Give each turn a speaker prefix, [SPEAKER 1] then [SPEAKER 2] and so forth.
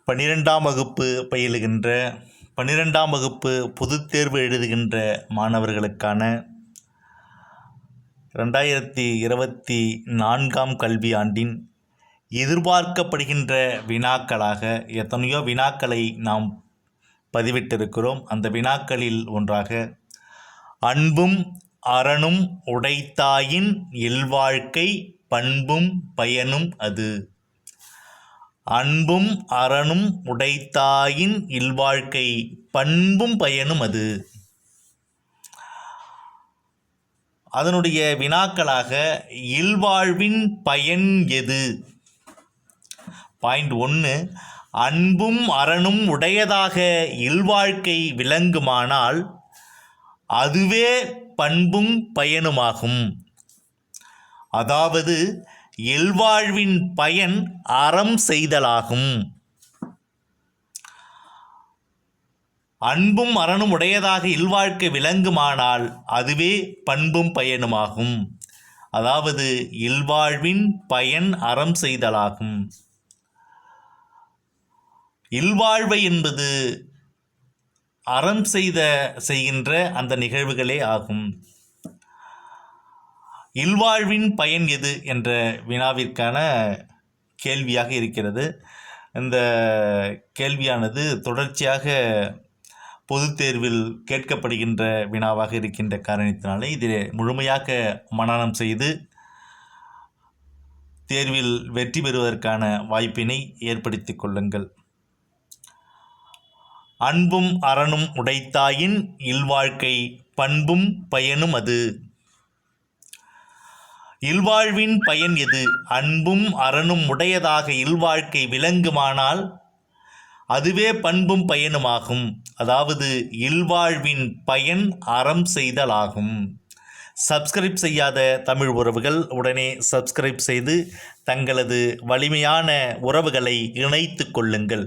[SPEAKER 1] 12ஆம் வகுப்பு பயிலுகின்ற 12ஆம் வகுப்பு பொதுத் தேர்வு எழுதுகின்ற மாணவர்களுக்கான 2024ஆம் கல்வியாண்டின் எதிர்பார்க்கப்படுகின்ற வினாக்களாக எத்தனையோ வினாக்களை நாம் பதிவிட்டிருக்கிறோம். அந்த வினாக்களில் ஒன்றாக அன்பும் அறனும் உடைத்தாயின் இல்வாழ்க்கை பண்பும் பயனும் அது. அன்பும் அறனும் உடைத்தாயின் இல்வாழ்க்கை பண்பும் பயனும் அது. அதனுடைய வினாக்களாக இல்வாழ்வின் பயன் எது? பாயிண்ட் 1, அன்பும் அறனும் உடையதாக இல்வாழ்க்கை விளங்குமானால் அதுவே பண்பும் பயனுமாகும். அதாவது இல்வாழ்வின் பயன் அறம் செய்தலாகும். அன்பும் அறனும் உடையதாக இல்வாழ்க்கை விளங்குமானால் அதுவே பண்பும் பயனுமாகும். அதாவது இல்வாழ்வின் பயன் அறம் செய்தலாகும். இல்வாழ்வை என்பது அறம் செய்கின்ற அந்த நிகழ்வுகளே ஆகும். இல்வாழ்வின் பயன் எது என்ற வினாவிற்கான கேள்வியாக இருக்கிறது. இந்த கேள்வியானது தொடர்ச்சியாக பொதுத் தேர்வில் கேட்கப்படுகின்ற வினாவாக இருக்கின்ற காரணத்தினாலே இதை முழுமையாக மனனம் செய்து தேர்வில் வெற்றி பெறுவதற்கான வாய்ப்பினை ஏற்படுத்தி கொள்ளுங்கள். அன்பும் அறனும் உடைத்தாயின் இல்வாழ்க்கை பண்பும் பயனும் அது. இல்வாழ்வின் பயன் எது? அன்பும் அறனும் உடையதாக இல்வாழ்க்கை விளங்குமானால் அதுவே பண்பும் பயனுமாகும். அதாவது இல்வாழ்வின் பயன் அறம் செய்தலாகும். சப்ஸ்கிரைப் செய்யாத தமிழ் உறவுகள் உடனே சப்ஸ்கிரைப் செய்து தங்களது வலிமையான உறவுகளை இணைத்து கொள்ளுங்கள்.